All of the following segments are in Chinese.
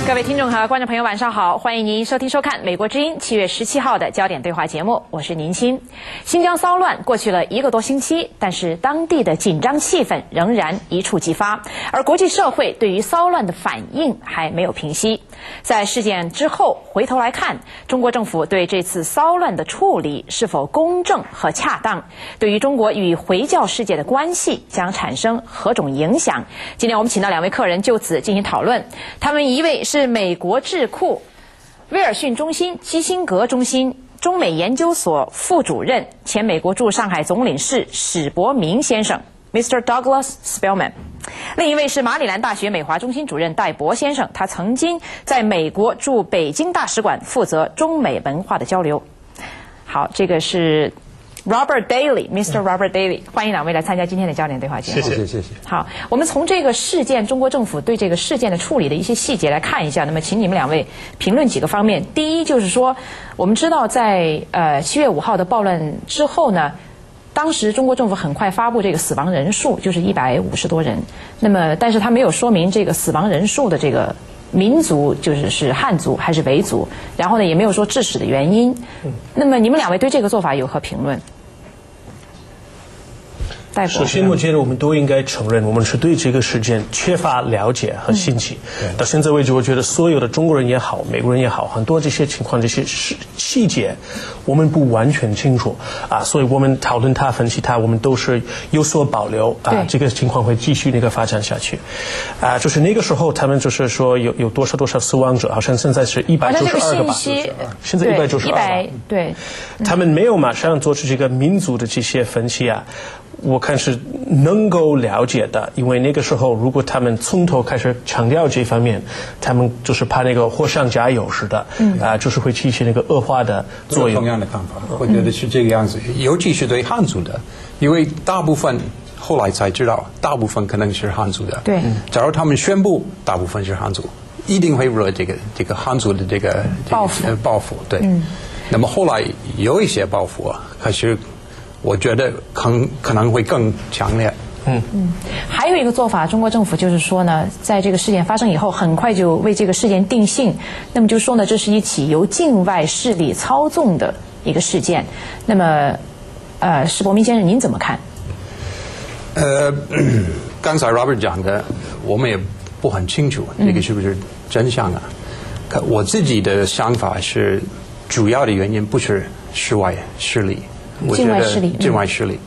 各位听众和观众朋友，晚上好！欢迎您收听收看《美国之音》7月17号的焦点对话节目，我是宁鑫。新疆骚乱过去了1个多星期，但是当地的紧张气氛仍然一触即发，而国际社会对于骚乱的反应还没有平息。在事件之后回头来看，中国政府对这次骚乱的处理是否公正和恰当，对于中国与回教世界的关系将产生何种影响？今天我们请到2位客人就此进行讨论，他们一位是美国智库威尔逊中心基辛格中心中美研究所副主任、前美国驻上海总领事史伯明先生 Mr. Douglas Spellman， 另一位是马里兰大学美华中心主任戴博先生，他曾经在美国驻北京大使馆负责中美文化的交流。好，这个是Robert Daly，Mr. Robert Daly， 欢迎2位来参加今天的焦点对话节目。谢谢。好，我们从这个事件，中国政府对这个事件的处理的一些细节来看一下。那么，请你们2位评论几个方面。第一，就是说，我们知道在7月5号的暴乱之后呢，当时中国政府很快发布这个死亡人数，就是150多人。那么，但是他没有说明这个死亡人数的这个民族是汉族还是维族，然后呢也没有说致死的原因。那么你们2位对这个做法有何评论？首先，我觉得我们都应该承认，我们是对这个事件缺乏了解和信息。到现在为止，我觉得所有的中国人也好，美国人也好，很多这些情况、这些细节，我们不完全清楚啊，所以我们讨论它、分析它，我们都是有所保留啊。这个情况会继续发展下去啊。就是那个时候，他们就是说有多少死亡者，好像现在是192个吧？现在192。对。他们没有马上做出这个民族的这些分析啊。我看是能够了解的，因为那个时候如果他们从头开始强调这方面，他们就是怕那个火上加油似的，就是会起那个恶化的作用。同样的看法，我觉得是这个样子，尤其是对汉族的，因为大部分后来才知道，大部分可能是汉族的。对，假如他们宣布大部分是汉族，一定会惹这个汉族的这个报复。对，那么后来有一些报复啊，可是我觉得可能会更强烈。还有一个做法，中国政府就是说呢，在这个事件发生以后，很快就为这个事件定性。那么就说呢，这是一起由境外势力操纵的一个事件。那么，史伯明先生，您怎么看？刚才 Robert 讲的，我们也不很清楚这个是不是真相啊？我自己的想法是，主要的原因不是室外势力。境外势力，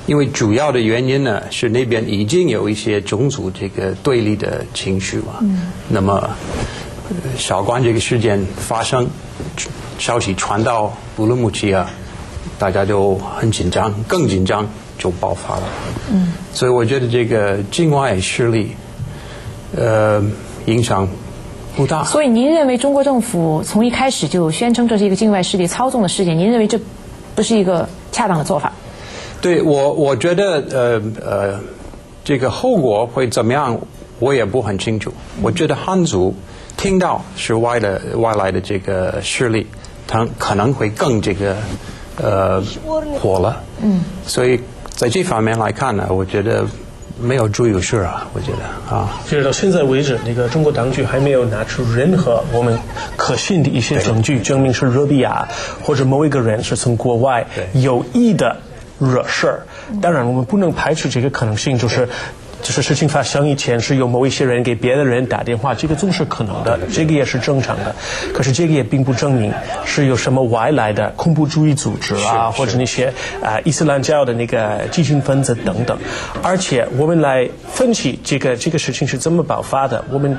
因为主要的原因呢是那边已经有一些种族这个对立的情绪嘛。那么，韶关这个事件发生，消息传到乌鲁木齐啊，大家就很紧张，更紧张就爆发了。所以我觉得这个境外势力，影响不大。所以您认为中国政府从一开始就宣称这是一个境外势力操纵的事件，您认为这不是一个恰当的做法？对，我觉得这个后果会怎么样，我也不很清楚。我觉得汉族听到是外来的这个势力，他可能会更这个火了。所以在这方面来看呢，我觉得没有注意事啊，我觉得啊。就是到现在为止，那个中国当局还没有拿出任何我们可信的一些证据，证明是热比亚或者某一个人是从国外有意的惹事儿。当然，我们不能排除这个可能性，就是事情发生以前是有某一些人给别的人打电话，这个总是可能的，这个也是正常的。可是这个也并不证明是有什么外来的恐怖主义组织啊，或者那些伊斯兰教的那个激进分子等等。而且我们来分析这个事情是怎么爆发的，我们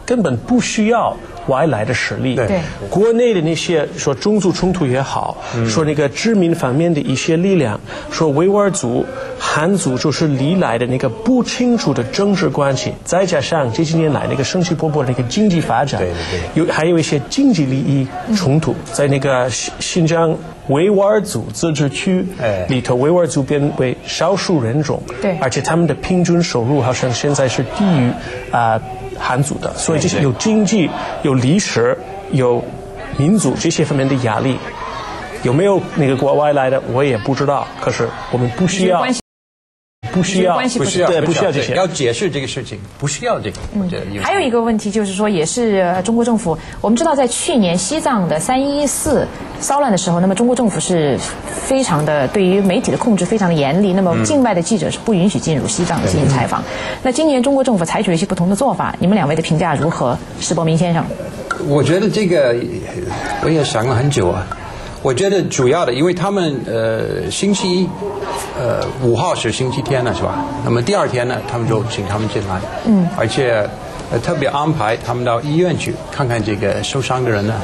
根本不需要外来的实力。对，国内的那些说种族冲突也好，说那个殖民方面的一些力量，说维吾尔族、汉族就是历来的那个不清楚的政治关系，再加上这几年来那个生气勃勃的那个经济发展，还有一些经济利益冲突，在那个新疆维吾尔族自治区里头，维吾尔族变为少数人种，而且他们的平均收入好像现在是低于汉族的，所以这些有经济、有历史、有民族这些方面的压力，有没有那个国外来的我也不知道。可是我们不需要不需要，关系不需要，对，不需要这些。要解释这个事情，不需要这个。还有一个问题就是说，也是中国政府，我们知道在去年西藏的314骚乱的时候，那么中国政府是非常的对于媒体的控制非常的严厉，那么境外的记者是不允许进入西藏进行采访。那今年中国政府采取了一些不同的做法，你们两位的评价如何？施伯明先生，我觉得这个我也想了很久啊。我觉得主要的，因为他们星期5号是星期天了，是吧？那么第二天呢，他们就请他们进来，而且特别安排他们到医院去看看这个受伤的人呢，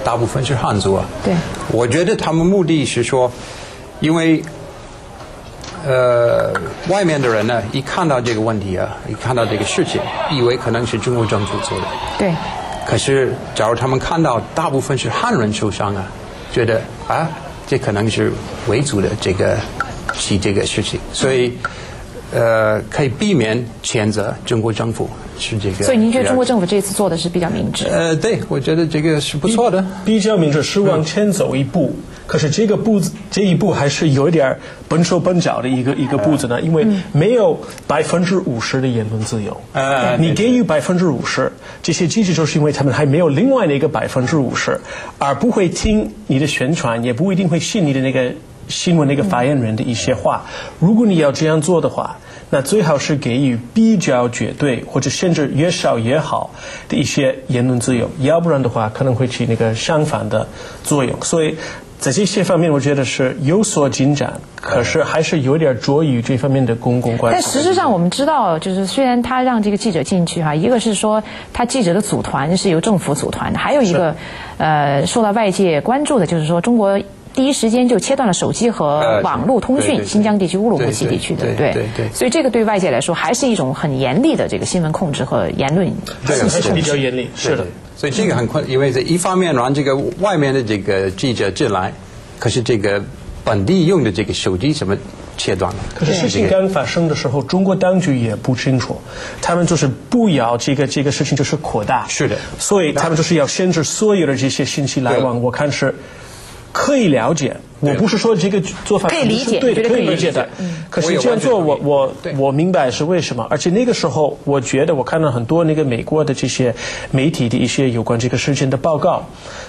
大部分是汉族啊。对，我觉得他们目的是说，因为外面的人呢，一看到这个问题啊，一看到这个事情，以为可能是中国政府做的。对。可是，假如他们看到大部分是汉人受伤啊，觉得啊，这可能是维族的这个事情，所以可以避免谴责中国政府是这个。所以您觉得中国政府这次做的是比较明智？对，我觉得这个是不错的，比较明智，是往前走一步。可是这一步还是有一点笨手笨脚的一个步子呢，因为没有50%的言论自由。你给予50%，这些记者就是因为他们还没有另外的一个50%，而不会听你的宣传，也不一定会信你的那个新闻那个发言人的一些话。如果你要这样做的话，那最好是给予比较绝对或者甚至越少越好的一些言论自由，要不然的话可能会起那个相反的作用。所以在这些方面我觉得是有所进展，可是还是有点着于这方面的公共关系。但实质上我们知道，就是虽然他让这个记者进去哈，一个是说他记者的组团是由政府组团的，还有一个受到外界关注的就是说中国第一时间就切断了手机和网络通讯，新疆地区乌鲁木齐地区的，对，所以这个对外界来说还是一种很严厉的这个新闻控制和言论信息控制，比较严厉，是的。所以这个很困，因为这一方面让这个外面的这个记者进来，可是这个本地用的这个手机什么切断了。可是事情刚发生的时候，中国当局也不清楚，他们就是不要这个事情就是扩大，是的，所以他们就是要限制所有的这些信息来往。我看是可以了解，我不是说这个做法可以理解，对，可以理解的。可是这样做，我明白是为什么。而且那个时候，我觉得我看到很多那个美国的这些媒体的一些有关这个事件的报告，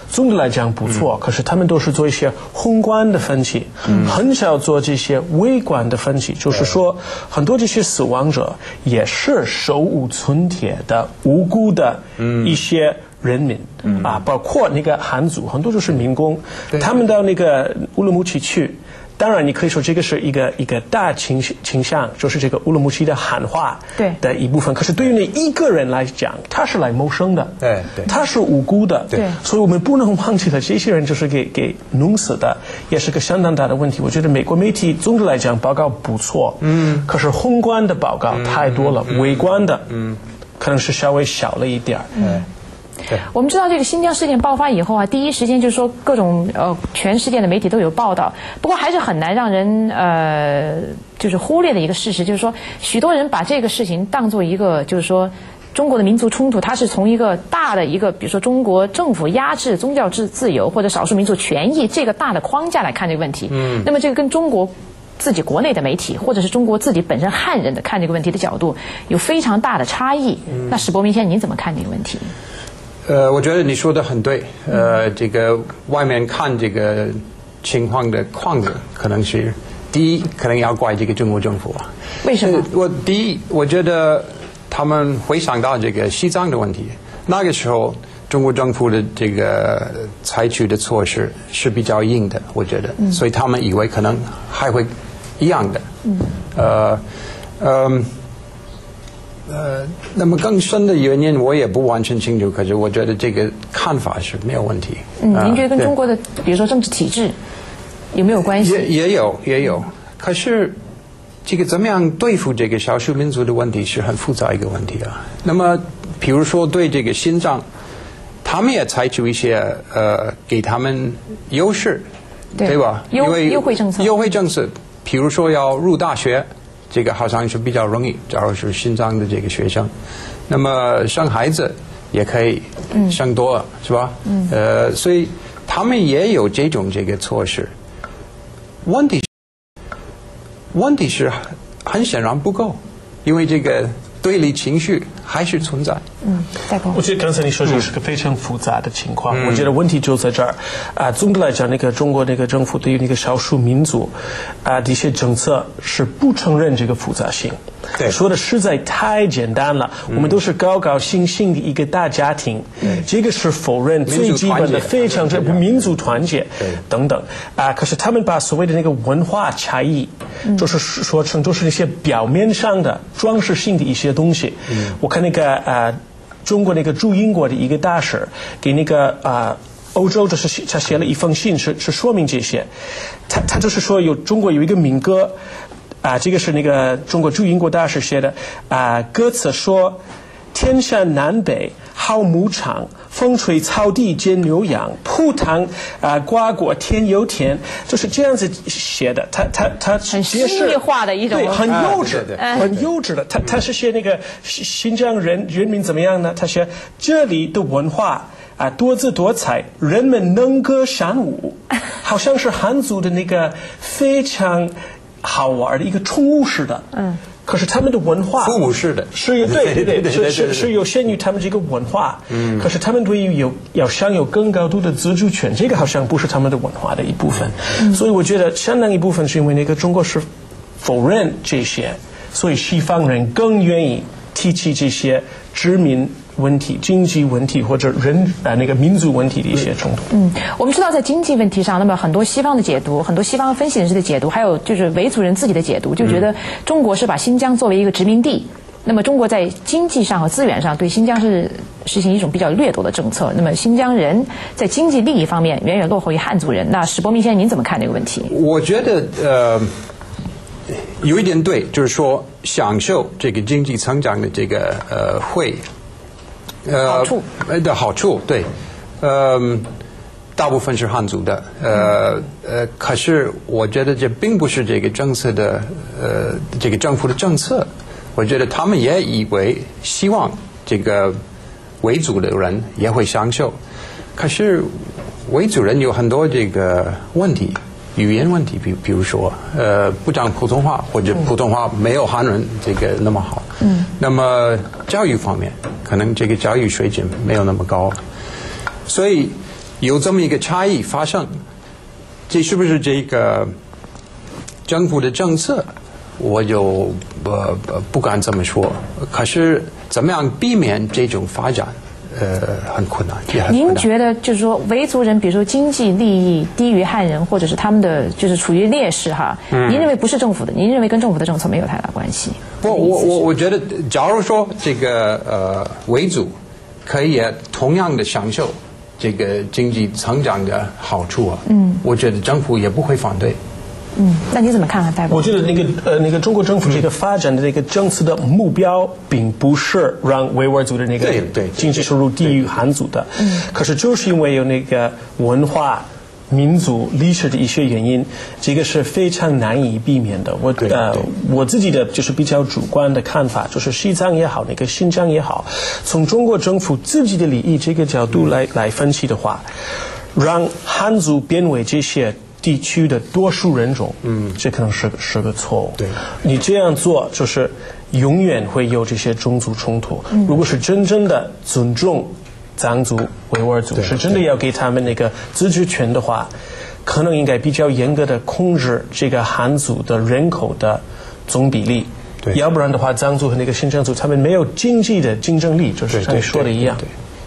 总的来讲不错。可是他们都是做一些宏观的分析，很少做这些微观的分析。就是说，很多这些死亡者也是手无寸铁的无辜的一些人民包括那个汉族，很多就是民工，他们到那个乌鲁木齐去。当然，你可以说这个是一个大倾向，就是这个乌鲁木齐的汉化的一部分。可是对于那一个人来讲，他是来谋生的，对，他是无辜的，所以我们不能忘记了这些人就是给弄死的，也是个相当大的问题。我觉得美国媒体总的来讲报告不错，可是宏观的报告太多了，微观的可能是稍微小了一点。我们知道这个新疆事件爆发以后啊，第一时间就是说各种全世界的媒体都有报道，不过还是很难让人就是忽略的一个事实，就是说许多人把这个事情当作一个就是说中国的民族冲突，它是从一个大的一个比如说中国政府压制宗教自由或者少数民族权益这个大的框架来看这个问题。那么这个跟中国自己国内的媒体或者是中国自己本身汉人的看这个问题的角度有非常大的差异。那史伯明先生您怎么看这个问题？我觉得你说的很对。这个外面看这个情况的框子，可能是第一，可能要怪这个中国政府啊。为什么？第一，我觉得他们回想到这个西藏的问题，那个时候中国政府的这个采取的措施是比较硬的，我觉得，所以他们以为可能还会一样的。那么更深的原因我也不完全清楚，可是我觉得这个看法是没有问题。您觉得跟中国的比如说政治体制有没有关系？也有。可是这个怎么样对付这个少数民族的问题是很复杂一个问题啊。那么比如说对这个新疆，他们也采取一些给他们优势，对吧？优惠政策，比如说要入大学，这个好像是比较容易，假如是新疆的这个学生，那么生孩子也可以生多了，是吧？所以他们也有这个措施。问题是很显然不够，因为这个对立情绪还是存在。我觉得刚才你说这是个非常复杂的情况。我觉得问题就在这儿总的来讲，中国政府对于少数民族的一些政策是不承认这个复杂性。对，说的实在太简单了。我们都是高高兴兴的一个大家庭，这个是否认最基本的非常民族团结等等可是他们把所谓的文化差异，就是说成都是一些表面上的装饰性的一些东西。我看中国驻英国的一个大使给欧洲，就是他写了一封信，是说明这些。他就是说中国有一个民歌这个是中国驻英国大使写的歌词说：天山南北好牧场，风吹草低见牛羊，葡萄瓜果甜又甜，就是这样子写的。他很诗意化的一种，对，很幼稚的，很幼稚的。他是写新疆人民怎么样呢？他写这里的文化多姿多彩，人们能歌善舞，好像是汉族的非常好玩的一个宠物式的。可是他们的文化父母式的是是有限于他们这个文化。可是他们对于要享有更高度的自主权，这个好像不是他们的文化的一部分。所以我觉得相当一部分是因为中国是否认这些，所以西方人更愿意提起这些殖民问题、经济问题或者民族问题的一些冲突。我们知道在经济问题上，那么很多西方的解读，很多西方分析人士的解读，还有就是维族人自己的解读，就觉得中国是把新疆作为一个殖民地，那么中国在经济上和资源上对新疆是实行一种比较掠夺的政策，那么新疆人在经济利益方面远远落后于汉族人。那史伯明先生您怎么看这个问题？我觉得有一点对，就是说享受这个经济成长的这个好处，对，大部分是汉族的，可是我觉得这并不是这个政策的这个政府的政策。我觉得他们也希望这个维族的人也会享受，可是维族人有很多这个问题。语言问题，比如说，不讲普通话，或者普通话没有汉人这个那么好。那么教育方面，可能这个教育水准没有那么高，所以有这么一个差异发生，这是不是这个政府的政策？我就不敢这么说。可是怎么样避免这种发展？很困难。您觉得就是说维族人，比如说经济利益低于汉人，或者是他们的就是处于劣势哈？您认为不是政府的？您认为跟政府的政策没有太大关系？我觉得，假如说这个维族可以同样的享受这个经济成长的好处我觉得政府也不会反对。那你怎么看戴博？我觉得中国政府这个发展的政策的目标，并不是让维吾尔族的经济收入低于汉族的。可是就是因为有文化、民族、历史的一些原因，这个是非常难以避免的。我自己的就是比较主观的看法，就是西藏也好，新疆也好，从中国政府自己的利益这个角度来分析的话，让汉族变为这些地区的多数人种，这可能是个错误。你这样做就是永远会有这些种族冲突。如果是真正的尊重藏族、维吾尔族，是真的要给他们自治权的话，可能应该比较严格的控制这个汉族的人口的总比例。要不然的话，藏族和新疆族他们没有经济的竞争力，就是像你说的一样。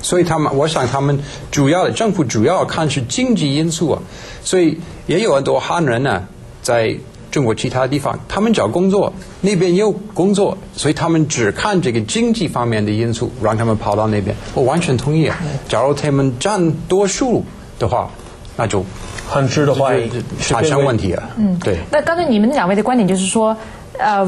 所以我想他们政府主要看是经济因素所以也有很多汉人呢，在中国其他地方，他们找工作，那边有工作，所以他们只看这个经济方面的因素，让他们跑到那边。我完全同意假如他们占多数的话，那就很值得怀疑，产生问题对。那刚才你们两位的观点就是说，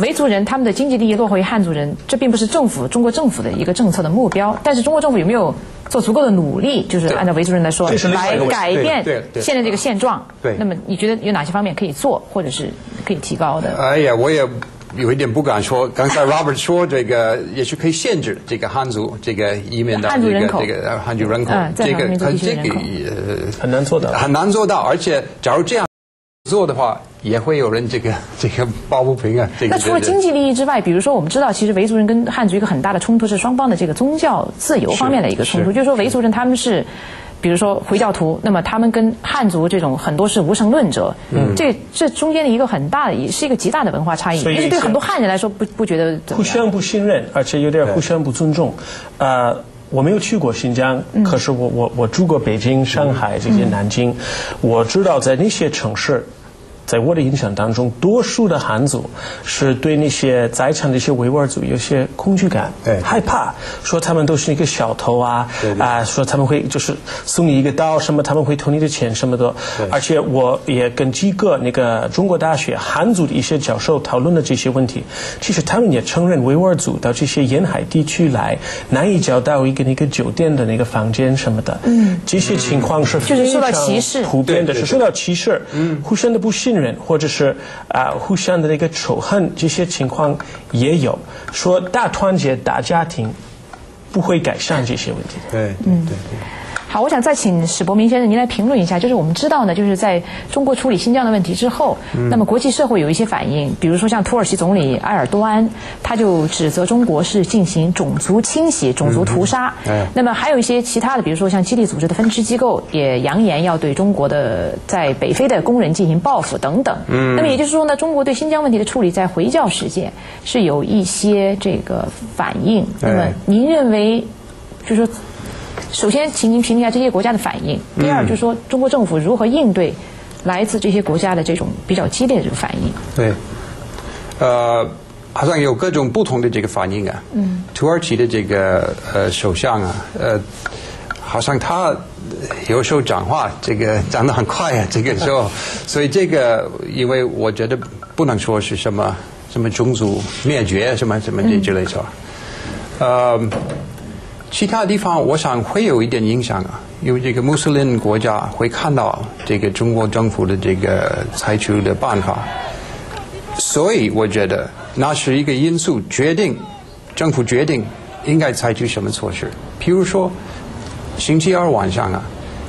维族人他们的经济利益落后于汉族人，这并不是中国政府的一个政策的目标。但是中国政府有没有做足够的努力，就是按照维族人来说，来改变现在这个现状？那么你觉得有哪些方面可以做，或者是可以提高的？我也有一点不敢说。刚才 Robert 说这个也是可以限制这个汉族这个移民的汉族人口，这个很难做到，而且假如这样。做的话，也会有人这个抱不平啊。那除了经济利益之外，比如说我们知道，其实维族人跟汉族一个很大的冲突是双方的这个宗教自由方面的一个冲突，就是说维族人他们是。比如说回教徒，那么他们跟汉族这种很多是无神论者，这中间的一个很大的，也是一个极大的文化差异。因为对很多汉人来说，不觉得互相不信任，而且有点互相不尊重。我没有去过新疆，可是我住过北京、上海这些南京，我知道在那些城市。在我的印象当中，多数的汉族是对那些在场的一些维吾尔族有些恐惧感，害怕，说他们都是一个小偷啊，说他们会就是送你一个刀什么，他们会偷你的钱什么的。而且我也跟几个那个中国大学汉族的一些教授讨论了这些问题，其实他们也承认维吾尔族到这些沿海地区来，难以找到一个那个酒店的那个房间什么的，这些情况是非常普遍的，是受到歧视，互相的不信任，或者是互相的那个仇恨，这些情况也有。说大团结大家庭不会改善这些问题。对。好，我想再请史伯明先生您来评论一下，就是我们知道呢，就是在中国处理新疆的问题之后，那么国际社会有一些反应，比如说像土耳其总理埃尔多安，他就指责中国是进行种族清洗、种族屠杀。那么还有一些其他的，比如说像基地组织的分支机构也扬言要对中国的在北非的工人进行报复等等。那么也就是说呢，中国对新疆问题的处理在回教世界是有一些这个反应。那么您认为，就是说。首先，请您评价这些国家的反应。第二，就是说中国政府如何应对来自这些国家的这种比较激烈的这个反应。对，好像有各种不同的这个反应啊。土耳其的这个首相啊，好像他有时候讲话这个讲得很快啊，这个时候，所以这个因为我觉得不能说是什么种族灭绝什么这之类的。其他地方我想会有一点影响啊，因为这个穆斯林国家会看到这个中国政府的这个采取的办法，所以我觉得那是一个因素政府决定应该采取什么措施。譬如说星期二晚上啊，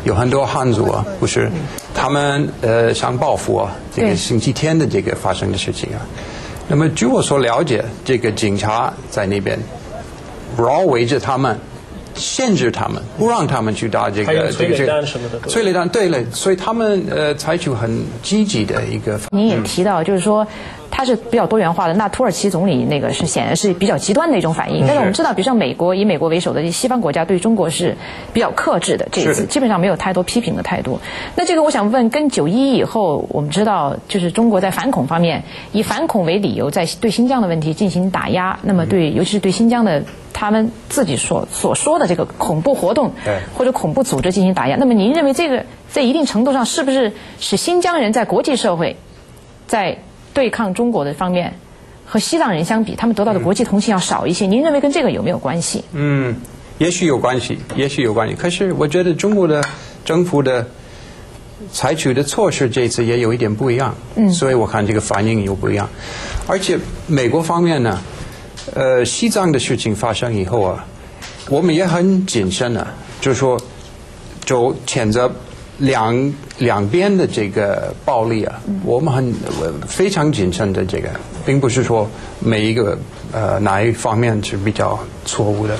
有很多汉族啊，不是他们想报复啊，这个星期天的这个发生的事情啊。那么据我所了解，这个警察在那边包围着他们。限制他们，不让他们去打这个催泪弹什么的。催泪弹，对了，所以他们采取很积极的一个。您也提到，就是说它是比较多元化的。那土耳其总理那个是显然是比较极端的一种反应。但是我们知道，比如像美国，以美国为首的西方国家对中国是比较克制的，这一次基本上没有太多批评的态度。那这个我想问，跟9·11以后，我们知道就是中国在反恐方面以反恐为理由，在对新疆的问题进行打压。那么尤其是对新疆的。他们自己所说的这个恐怖活动或者恐怖组织进行打压，那么您认为这个在一定程度上是不是使新疆人在国际社会在对抗中国的方面和西藏人相比，他们得到的国际同情要少一些？您认为跟这个有没有关系？也许有关系。可是我觉得中国的政府的采取的措施这次也有一点不一样，所以我看这个反应有不一样。而且美国方面呢？西藏的事情发生以后啊，我们也很谨慎啊，就是说，就谴责两边的这个暴力啊，我们非常谨慎的这个，并不是说每一个哪一方面是比较错误的。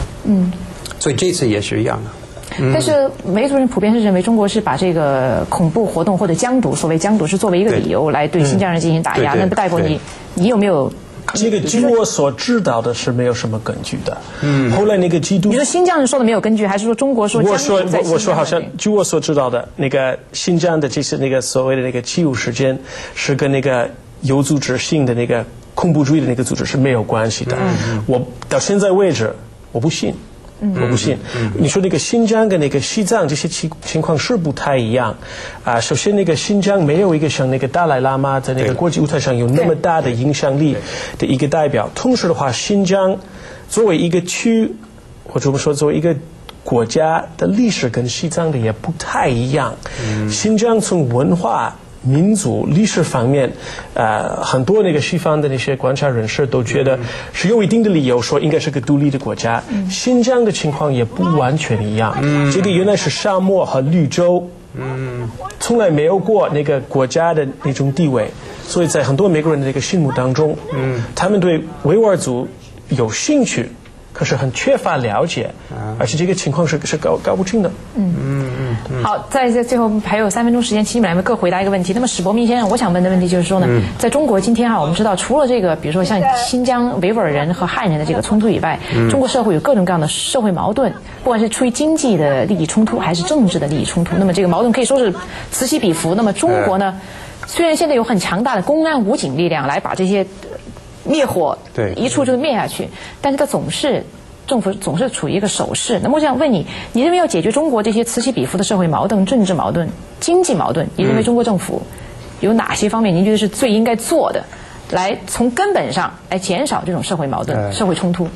所以这次也是一样的。但是维族人普遍是认为中国是把这个恐怖活动或者疆独，所谓疆独是作为一个理由来对新疆人进行打压。那么戴博，你有没有？这个据我所知道的是没有什么根据的。后来那个基督，你说新疆人说的没有根据，还是说中国说？我说好像据我所知道的那个新疆的这些那个所谓的那个7·5事件是跟那个有组织性的那个恐怖主义的那个组织是没有关系的。我到现在为止我不信。我不信。你说那个新疆跟那个西藏这些情况是不太一样啊。首先，那个新疆没有一个像那个达赖喇嘛在那个国际舞台上有那么大的影响力的一个代表。同时的话，新疆作为一个区，或者我们说作为一个国家的历史跟西藏的也不太一样。新疆从文化民族历史方面，很多那个西方的那些观察人士都觉得是有一定的理由说应该是个独立的国家。新疆的情况也不完全一样。这个原来是沙漠和绿洲从来没有过那个国家的那种地位，所以在很多美国人的这个心目当中，他们对维吾尔族有兴趣，可是很缺乏了解，而且这个情况是搞不清的。好，在最后还有3分钟时间，请你们两位各回答一个问题。那么史伯明先生，我想问的问题就是说呢，在中国今天我们知道，除了这个，比如说像新疆维吾尔人和汉人的这个冲突以外，中国社会有各种各样的社会矛盾，不管是出于经济的利益冲突，还是政治的利益冲突，那么这个矛盾可以说是此起彼伏。那么中国呢，虽然现在有很强大的公安武警力量来把这些灭火一触就灭下去，但是它政府总是处于一个守势。那么我想问你，你认为要解决中国这些此起彼伏的社会矛盾、政治矛盾、经济矛盾，你认为中国政府有哪些方面您觉得是最应该做的，来从根本上来减少这种社会矛盾、社会冲突？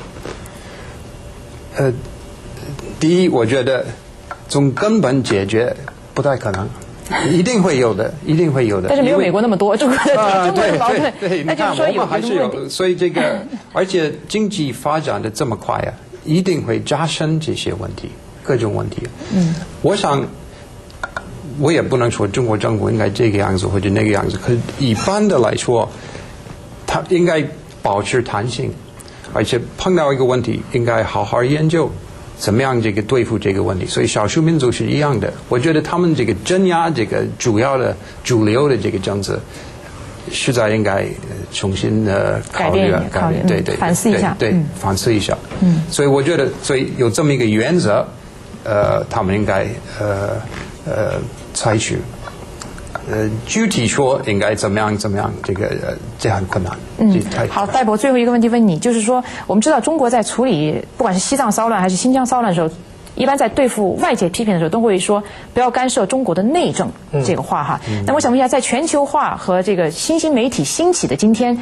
第一，我觉得从根本解决不太可能。一定会有的，一定会有的。但是没有美国那么多，中国的矛盾，对，那就是说我们还是有，所以这个，而且经济发展的这么快啊，一定会加深这些问题，各种问题。我想，我也不能说中国政府应该这个样子或者那个样子，可是一般的来说，它应该保持弹性，而且碰到一个问题，应该好好研究。怎么样这个对付这个问题？所以少数民族是一样的。我觉得他们这个镇压这个主流的这个政策，实在应该重新考虑，对，反思一下，对，反思一下。所以我觉得，所以有这么一个原则，他们应该采取。具体说应该怎么样，这很困难。好，戴博，最后一个问题问你，就是说，我们知道中国在处理不管是西藏骚乱还是新疆骚乱的时候，一般在对付外界批评的时候，都会说不要干涉中国的内政这个话哈。那我想问一下，在全球化和这个新兴媒体兴起的今天，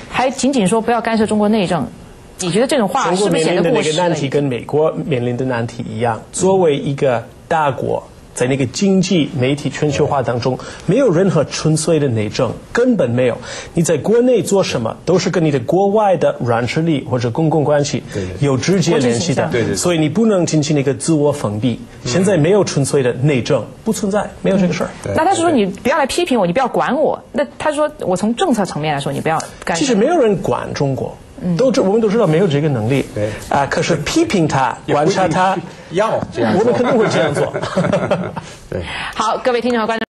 还仅仅说不要干涉中国内政，你觉得这种话是不是显得过时了？中国面临的那个难题跟美国面临的难题一样，作为一个大国。在那个经济媒体全球化当中，没有任何纯粹的内政，根本没有。你在国内做什么，都是跟你的国外的软实力或者公共关系有直接联系的。所以你不能进行那个自我封闭。现在没有纯粹的内政，不存在，没有这个事儿。那他是说你不要来批评我，你不要管我。那他说我从政策层面来说，你不要干涉。其实没有人管中国。我们都知道没有这个能力，可是批评他、观察他，要这样，我们肯定会这样做。对，好，各位听众和观众。